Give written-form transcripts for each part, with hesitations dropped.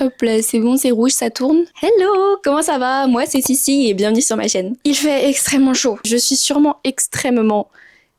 Hop là, c'est bon, c'est rouge, ça tourne. Hello, comment ça va? Moi, c'est Sissi et bienvenue sur ma chaîne. Il fait extrêmement chaud. Je suis sûrement extrêmement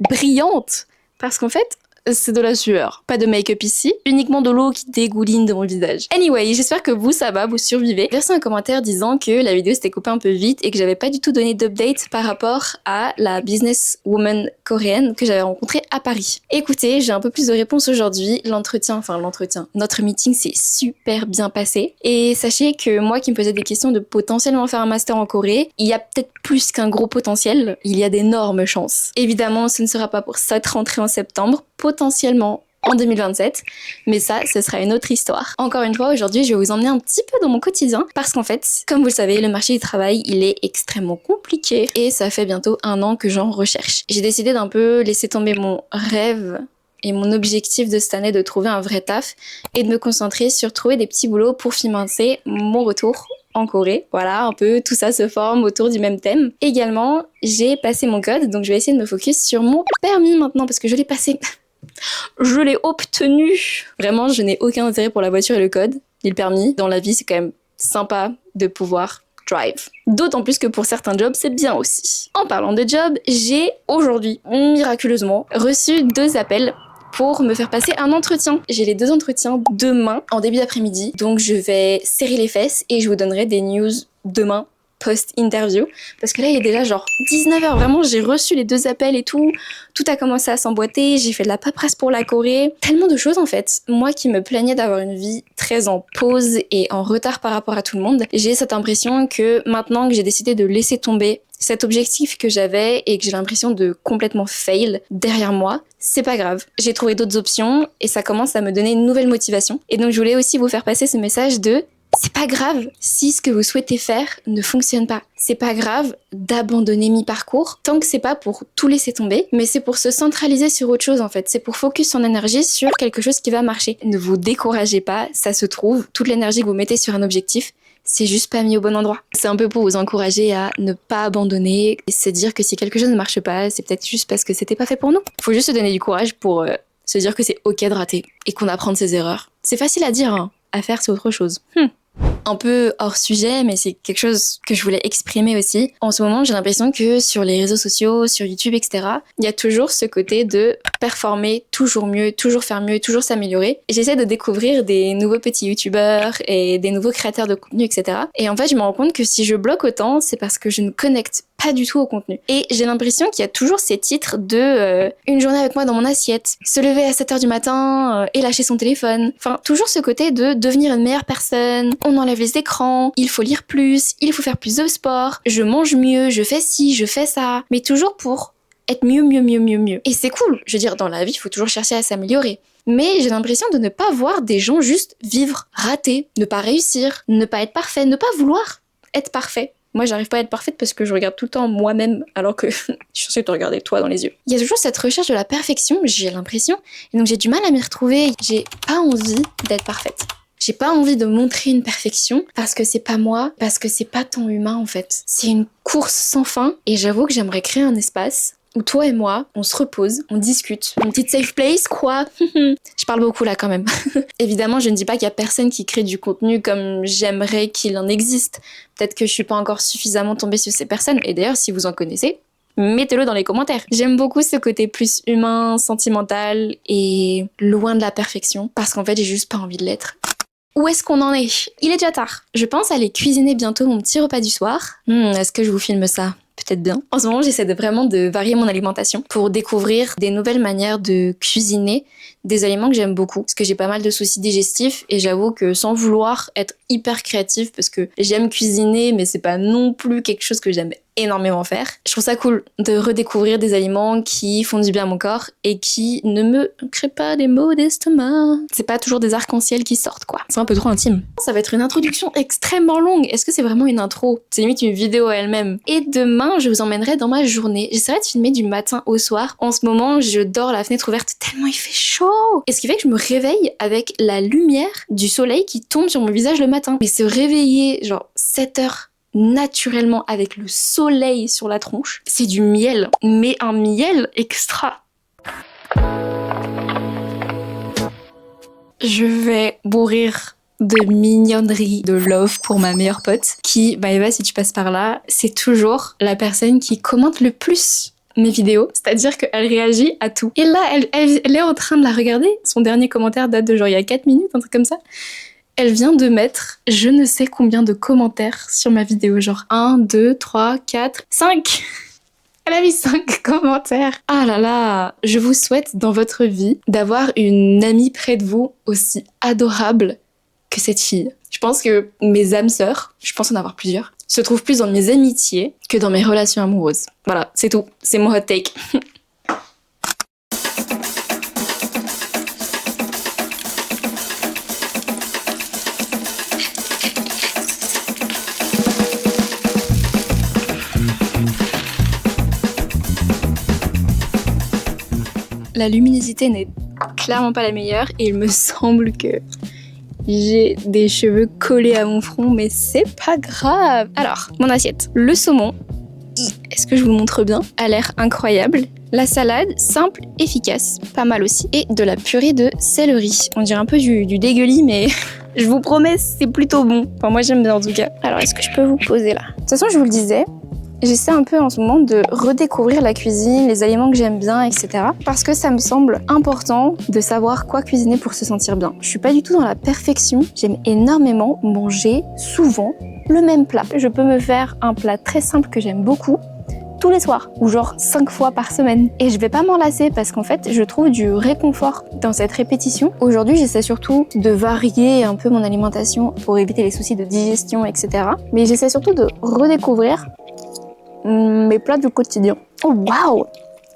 brillante parce qu'en fait, c'est de la sueur. Pas de make-up ici, uniquement de l'eau qui dégouline de mon visage. Anyway, j'espère que vous, ça va, vous survivez. Versez un commentaire disant que la vidéo s'était coupée un peu vite et que j'avais pas du tout donné d'update par rapport à la businesswoman coréenne que j'avais rencontrée à Paris. Écoutez, j'ai un peu plus de réponses aujourd'hui. Notre meeting s'est super bien passé. Et sachez que moi qui me posais des questions de potentiellement faire un master en Corée, il y a peut-être plus qu'un gros potentiel, il y a d'énormes chances. Évidemment, ce ne sera pas pour cette rentrée en septembre, potentiellement en 2027, mais ça, ce sera une autre histoire. Encore une fois, aujourd'hui, je vais vous emmener un petit peu dans mon quotidien, parce qu'en fait, comme vous le savez, le marché du travail, il est extrêmement compliqué, et ça fait bientôt 1 an que j'en recherche. J'ai décidé d'un peu laisser tomber mon rêve et mon objectif de cette année de trouver un vrai taf, et de me concentrer sur trouver des petits boulots pour financer mon retour en Corée. Voilà, un peu tout ça se forme autour du même thème. Également, j'ai passé mon code, donc je vais essayer de me focus sur mon permis maintenant, parce que je l'ai passé. Je l'ai obtenu. Vraiment, je n'ai aucun intérêt pour la voiture et le code, ni le permis. Dans la vie, c'est quand même sympa de pouvoir drive. D'autant plus que pour certains jobs, c'est bien aussi. En parlant de job, j'ai aujourd'hui, miraculeusement, reçu 2 appels pour me faire passer un entretien. J'ai les 2 entretiens demain, en début d'après-midi. Donc je vais serrer les fesses et je vous donnerai des news demain post-interview. Parce que là, il est déjà genre 19h. Vraiment, j'ai reçu les 2 appels et tout. Tout a commencé à s'emboîter. J'ai fait de la paperasse pour la Corée. Tellement de choses en fait. Moi qui me plaignais d'avoir une vie très en pause et en retard par rapport à tout le monde, j'ai cette impression que maintenant que j'ai décidé de laisser tomber cet objectif que j'avais et que j'ai l'impression de complètement fail derrière moi, c'est pas grave. J'ai trouvé d'autres options et ça commence à me donner une nouvelle motivation. Et donc je voulais aussi vous faire passer ce message de c'est pas grave si ce que vous souhaitez faire ne fonctionne pas. C'est pas grave d'abandonner mi-parcours tant que c'est pas pour tout laisser tomber, mais c'est pour se centraliser sur autre chose en fait. C'est pour focus son énergie sur quelque chose qui va marcher. Ne vous découragez pas, ça se trouve. Toute l'énergie que vous mettez sur un objectif, c'est juste pas mis au bon endroit. C'est un peu pour vous encourager à ne pas abandonner et se dire que si quelque chose ne marche pas, c'est peut-être juste parce que c'était pas fait pour nous. Faut juste se donner du courage pour se dire que c'est ok de rater et qu'on apprend de ses erreurs. C'est facile à dire, hein. À faire, c'est autre chose. Un peu hors sujet, mais c'est quelque chose que je voulais exprimer aussi. En ce moment, j'ai l'impression que sur les réseaux sociaux, sur YouTube, etc., il y a toujours ce côté de performer toujours mieux, toujours faire mieux, toujours s'améliorer. Et j'essaie de découvrir des nouveaux petits YouTubeurs et des nouveaux créateurs de contenu, etc. Et en fait, je me rends compte que si je bloque autant, c'est parce que je ne connecte pas du tout au contenu. Et j'ai l'impression qu'il y a toujours ces titres de une journée avec moi dans mon assiette, se lever à 7h du matin et lâcher son téléphone. Enfin, toujours ce côté de devenir une meilleure personne, on enlève les écrans, il faut lire plus, il faut faire plus de sport, je mange mieux, je fais ci, je fais ça. Mais toujours pour être mieux. Et c'est cool. Je veux dire, dans la vie, il faut toujours chercher à s'améliorer. Mais j'ai l'impression de ne pas voir des gens juste vivre, rater, ne pas réussir, ne pas être parfait, ne pas vouloir être parfait. Moi, j'arrive pas à être parfaite parce que je regarde tout le temps moi-même alors que je suis censée te regarder toi dans les yeux. Il y a toujours cette recherche de la perfection, j'ai l'impression, et donc j'ai du mal à m'y retrouver. J'ai pas envie d'être parfaite. J'ai pas envie de montrer une perfection parce que c'est pas moi, parce que c'est pas ton humain en fait. C'est une course sans fin et j'avoue que j'aimerais créer un espace où toi et moi, on se repose, on discute. Une petite safe place, quoi. Je parle beaucoup là quand même. Évidemment, je ne dis pas qu'il y a personne qui crée du contenu comme j'aimerais qu'il en existe. Peut-être que je suis pas encore suffisamment tombée sur ces personnes. Et d'ailleurs, si vous en connaissez, mettez-le dans les commentaires. J'aime beaucoup ce côté plus humain, sentimental et loin de la perfection. Parce qu'en fait, j'ai juste pas envie de l'être. Où est-ce qu'on en est? Il est déjà tard. Je pense aller cuisiner bientôt mon petit repas du soir. Est-ce que je vous filme ça? Peut-être bien. En ce moment, j'essaie de varier mon alimentation pour découvrir des nouvelles manières de cuisiner des aliments que j'aime beaucoup. Parce que j'ai pas mal de soucis digestifs et j'avoue que sans vouloir être hyper créative, parce que j'aime cuisiner, mais c'est pas non plus quelque chose que j'aime énormément faire. Je trouve ça cool de redécouvrir des aliments qui font du bien à mon corps et qui ne me créent pas des maux d'estomac. C'est pas toujours des arcs-en-ciel qui sortent, quoi. C'est un peu trop intime. Ça va être une introduction extrêmement longue. Est-ce que c'est vraiment une intro? C'est limite une vidéo elle-même. Et demain, je vous emmènerai dans ma journée. J'essaierai de filmer du matin au soir. En ce moment, je dors la fenêtre ouverte tellement il fait chaud. Et ce qui fait que je me réveille avec la lumière du soleil qui tombe sur mon visage le matin. Mais se réveiller, genre 7h naturellement avec le soleil sur la tronche, c'est du miel, mais un miel extra. Je vais mourir de mignonnerie, de love pour ma meilleure pote qui, bah Eva, si tu passes par là, c'est toujours la personne qui commente le plus mes vidéos, c'est-à-dire qu'elle réagit à tout. Et là, elle est en train de la regarder. Son dernier commentaire date de genre il y a 4 minutes, un truc comme ça. Elle vient de mettre je ne sais combien de commentaires sur ma vidéo, genre 1, 2, 3, 4, 5. Elle a mis 5 commentaires. Ah là là, je vous souhaite dans votre vie d'avoir une amie près de vous aussi adorable que cette fille. Je pense que mes âmes sœurs, je pense en avoir plusieurs, se trouvent plus dans mes amitiés que dans mes relations amoureuses. Voilà, c'est tout. C'est mon hot take. La luminosité n'est clairement pas la meilleure et il me semble que j'ai des cheveux collés à mon front, mais c'est pas grave. Alors, mon assiette. Le saumon, est-ce que je vous montre bien? A l'air incroyable. La salade, simple, efficace, pas mal aussi. Et de la purée de céleri. On dirait un peu du dégueulis, mais je vous promets, c'est plutôt bon. Enfin, moi j'aime bien en tout cas. Alors, est-ce que je peux vous poser là? De toute façon, je vous le disais, j'essaie un peu en ce moment de redécouvrir la cuisine, les aliments que j'aime bien, etc. Parce que ça me semble important de savoir quoi cuisiner pour se sentir bien. Je suis pas du tout dans la perfection. J'aime énormément manger souvent le même plat. Je peux me faire un plat très simple que j'aime beaucoup tous les soirs, ou genre 5 fois par semaine. Et je vais pas m'en lasser parce qu'en fait, je trouve du réconfort dans cette répétition. Aujourd'hui, j'essaie surtout de varier un peu mon alimentation pour éviter les soucis de digestion, etc. Mais j'essaie surtout de redécouvrir mes plats du quotidien. Oh waouh,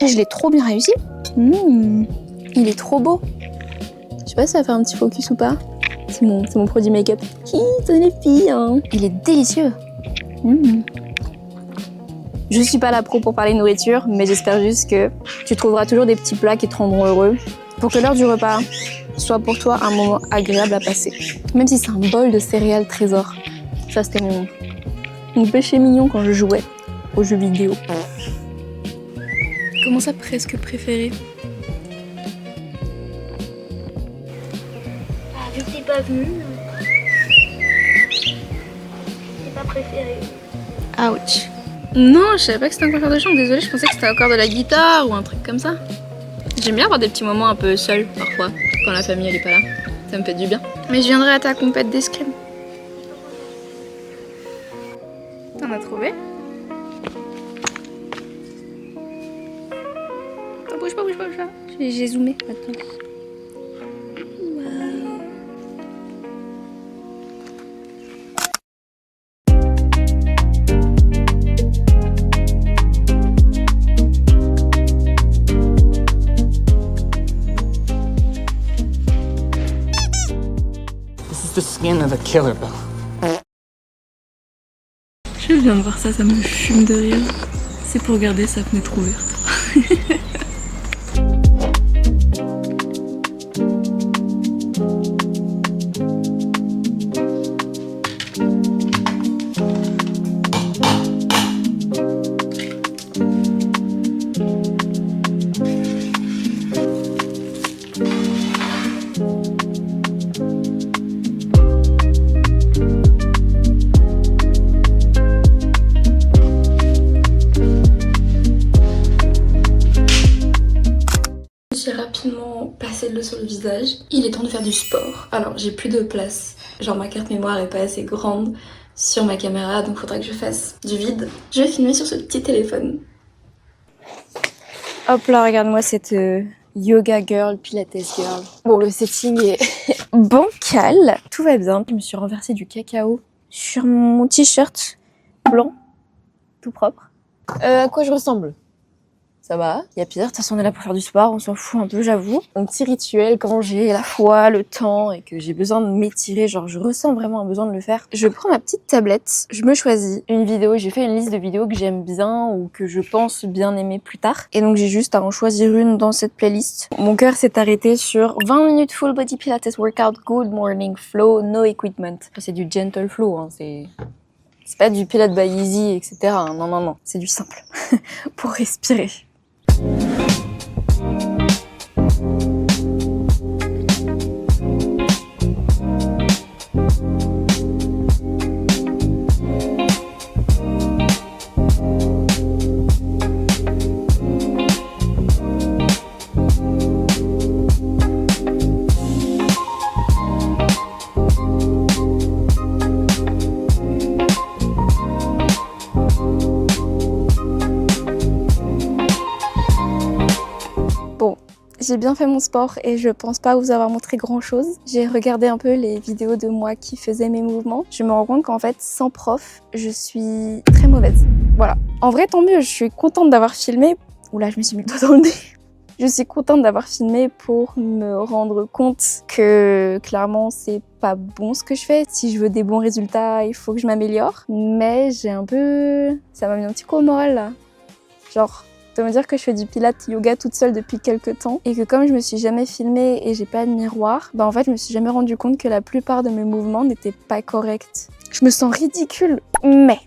je l'ai trop bien réussi. Il est trop beau. Je sais pas si ça va faire un petit focus ou pas. C'est mon produit make-up. Tenez les filles, hein. Il est délicieux. Je suis pas la pro pour parler nourriture, mais j'espère juste que tu trouveras toujours des petits plats qui te rendront heureux pour que l'heure du repas soit pour toi un moment agréable à passer. Même si c'est un bol de céréales trésor. Ça, c'était mon péché mignon quand je jouais aux jeux vidéo. Comment ça, presque préféré? Vu que t'es pas venu, c'est pas préféré. Ouch. Non, je savais pas que c'était un coiffeur de chambre, désolée, je pensais que c'était encore de la guitare ou un truc comme ça. J'aime bien avoir des petits moments un peu seuls, parfois, quand la famille elle est pas là. Ça me fait du bien. Mais je viendrai à ta compète d'escrime. T'en as trouvé? Oh, bouge pas. J'ai zoomé maintenant. The skin of a killer bell. Je viens de voir ça, ça me fume de rire. C'est pour garder sa fenêtre ouverte. J'ai rapidement passé de l'eau sur le visage. Il est temps de faire du sport. Alors j'ai plus de place. Genre ma carte mémoire est pas assez grande sur ma caméra, donc faudra que je fasse du vide. Je vais filmer sur ce petit téléphone. Hop là, regarde-moi cette yoga girl, pilates girl. Bon, le setting est bancal. Tout va bien. Je me suis renversé du cacao sur mon t-shirt blanc, tout propre. À quoi je ressemble? Ça va, il y a pire, de toute façon on est là pour faire du sport, on s'en fout un peu j'avoue. Mon petit rituel quand j'ai la foi, le temps et que j'ai besoin de m'étirer, genre je ressens vraiment un besoin de le faire. Je prends ma petite tablette, je me choisis une vidéo, j'ai fait une liste de vidéos que j'aime bien ou que je pense bien aimer plus tard. Et donc j'ai juste à en choisir une dans cette playlist. Mon cœur s'est arrêté sur 20 minutes full body pilates workout, good morning flow, no equipment. C'est du gentle flow, hein, c'est pas du Pilates by Easy, etc. Non, c'est du simple pour respirer. J'ai bien fait mon sport et je pense pas vous avoir montré grand chose. J'ai regardé un peu les vidéos de moi qui faisaient mes mouvements. Je me rends compte qu'en fait, sans prof, je suis très mauvaise. Voilà. En vrai, tant mieux, je suis contente d'avoir filmé. Oula, je me suis mis le doigt dans le nez. Je suis contente d'avoir filmé pour me rendre compte que clairement c'est pas bon ce que je fais. Si je veux des bons résultats, il faut que je m'améliore. Mais j'ai un peu... ça m'a mis un petit coup au moral là. Genre, de me dire que je fais du pilates yoga toute seule depuis quelques temps et que comme je me suis jamais filmée et j'ai pas de miroir, bah en fait je me suis jamais rendu compte que la plupart de mes mouvements n'étaient pas corrects. Je me sens ridicule. Mais,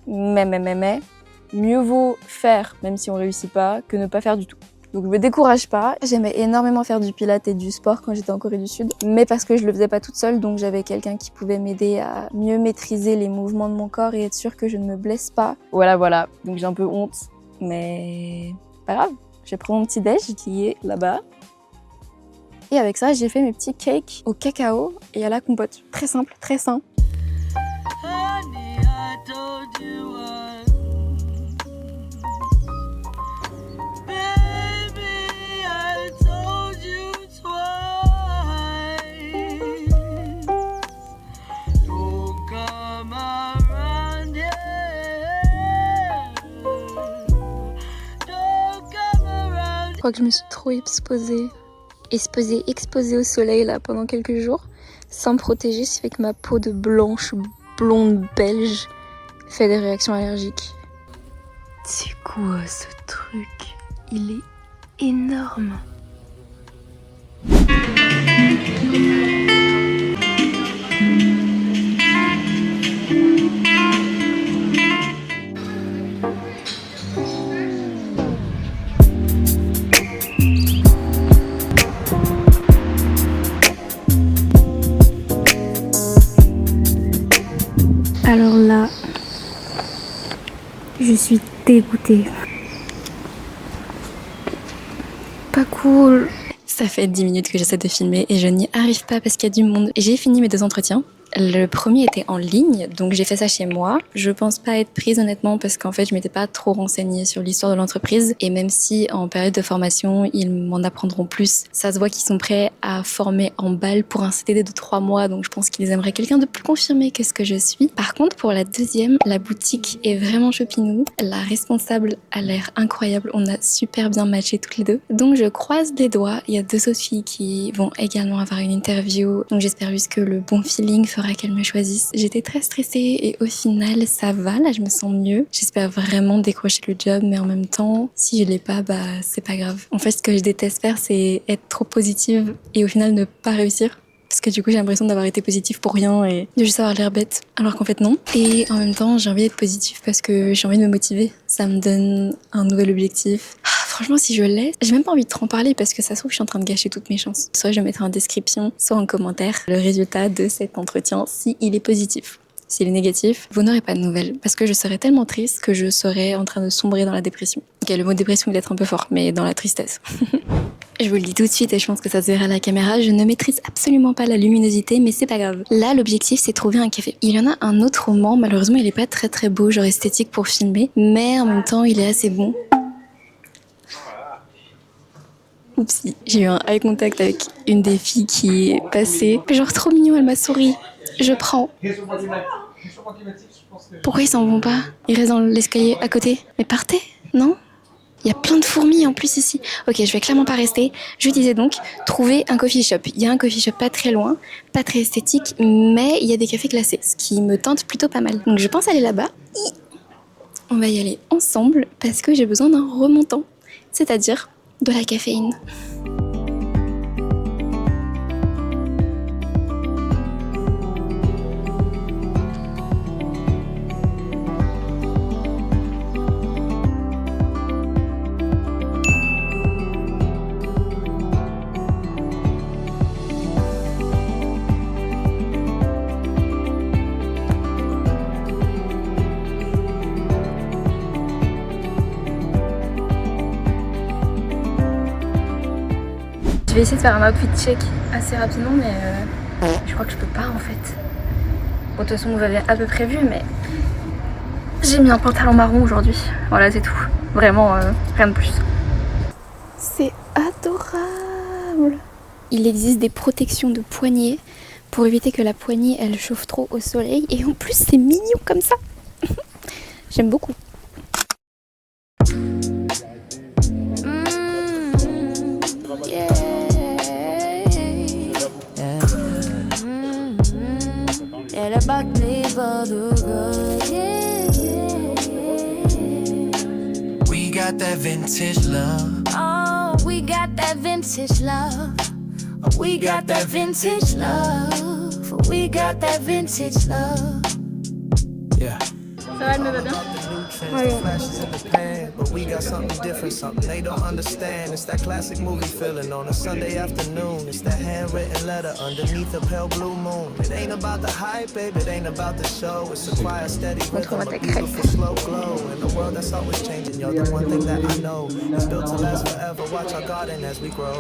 mieux vaut faire, même si on réussit pas, que ne pas faire du tout. Donc je me décourage pas. J'aimais énormément faire du pilates et du sport quand j'étais en Corée du Sud, mais parce que je le faisais pas toute seule, donc j'avais quelqu'un qui pouvait m'aider à mieux maîtriser les mouvements de mon corps et être sûre que je ne me blesse pas. Voilà. Donc j'ai un peu honte, mais pas grave. J'ai pris mon petit déj qui est là-bas. Et avec ça, j'ai fait mes petits cakes au cacao et à la compote. Très simple, très sain. Je crois que je me suis trop exposée au soleil là pendant quelques jours sans me protéger, ce qui fait que ma peau de blanche blonde belge fait des réactions allergiques. C'est quoi ce truc? Il est énorme. Alors là, je suis dégoûtée. Pas cool. Ça fait 10 minutes que j'essaie de filmer et je n'y arrive pas parce qu'il y a du monde. J'ai fini mes 2 entretiens. Le premier était en ligne, donc j'ai fait ça chez moi. Je pense pas être prise honnêtement parce qu'en fait je m'étais pas trop renseignée sur l'histoire de l'entreprise et même si en période de formation ils m'en apprendront plus, ça se voit qu'ils sont prêts à former en balle pour un CDD de 3 mois, donc je pense qu'ils aimeraient quelqu'un de plus confirmé que ce que je suis. Par contre pour la deuxième, la boutique est vraiment chopinou, la responsable a l'air incroyable, on a super bien matché toutes les deux. Donc je croise les doigts, il y a 2 autres filles qui vont également avoir une interview, donc j'espère juste que le bon feeling fera qu'elle me choisisse. J'étais très stressée et au final ça va, là je me sens mieux. J'espère vraiment décrocher le job mais en même temps si je l'ai pas, bah c'est pas grave. En fait ce que je déteste faire c'est être trop positive et au final ne pas réussir. Parce que du coup j'ai l'impression d'avoir été positive pour rien et de juste avoir l'air bête alors qu'en fait non. Et en même temps j'ai envie d'être positive parce que j'ai envie de me motiver. Ça me donne un nouvel objectif. Franchement, si je l'ai, j'ai même pas envie de trop en parler parce que ça se trouve, je suis en train de gâcher toutes mes chances. Soit je mettrai en description, soit en commentaire le résultat de cet entretien si il est positif. S'il est négatif, vous n'aurez pas de nouvelles parce que je serais tellement triste que je serais en train de sombrer dans la dépression. Ok, le mot dépression il est un peu fort, mais dans la tristesse. Je vous le dis tout de suite et je pense que ça se verra à la caméra, je ne maîtrise absolument pas la luminosité mais c'est pas grave. Là l'objectif c'est de trouver un café. Il y en a un autre roman, malheureusement il est pas très beau, genre esthétique pour filmer, mais en même temps il est assez bon. Oupsie, j'ai eu un eye contact avec une des filles qui est passée. Genre trop mignon, elle m'a souri. Je prends. Pourquoi ils s'en vont pas? Ils restent dans l'escalier à côté. Mais partez, non? Il y a plein de fourmis en plus ici. Ok, je vais clairement pas rester. Je disais donc, trouver un coffee shop. Il y a un coffee shop pas très loin, pas très esthétique, mais il y a des cafés classés, ce qui me tente plutôt pas mal. Donc je pense aller là-bas. On va y aller ensemble parce que j'ai besoin d'un remontant, c'est-à-dire de la caféine. Je vais essayer de faire un outfit check assez rapidement, mais je crois que je peux pas en fait. Bon, de toute façon, vous avez à peu près vu, mais j'ai mis un pantalon marron aujourd'hui. Voilà, c'est tout. Vraiment, rien de plus. C'est adorable. adorable. Il existe des protections de poignée pour éviter que la poignée elle chauffe trop au soleil. Et en plus c'est mignon comme ça. J'aime beaucoup. We got that vintage love. Oh, we got that vintage love. We got that vintage love. We got that vintage love. Yeah. Ça va, elle me va bien. But we got something different, something they don't understand. It's that classic movie feeling on a Sunday afternoon. It's that handwritten letter underneath a pale blue moon. It ain't about the hype, babe, it ain't about the show. It's a quiet, steady rhythm, a beautiful slow glow. In a world that's always changing, yo, the one thing that I know is built to last forever. Watch our garden as we grow.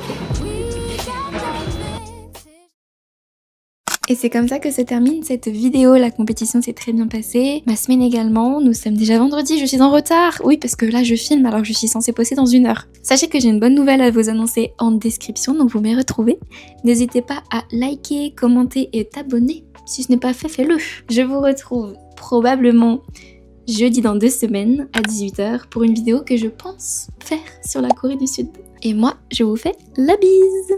Et c'est comme ça que se termine cette vidéo. La compétition s'est très bien passée. Ma semaine également. Nous sommes déjà vendredi, je suis en retard. Oui, parce que là je filme alors que je suis censée poster dans 1 heure. Sachez que j'ai une bonne nouvelle à vous annoncer en description, donc vous m'y retrouvez. N'hésitez pas à liker, commenter et t'abonner. Si ce n'est pas fait, fais-le. Je vous retrouve probablement jeudi dans 2 semaines à 18h pour une vidéo que je pense faire sur la Corée du Sud. Et moi, je vous fais la bise.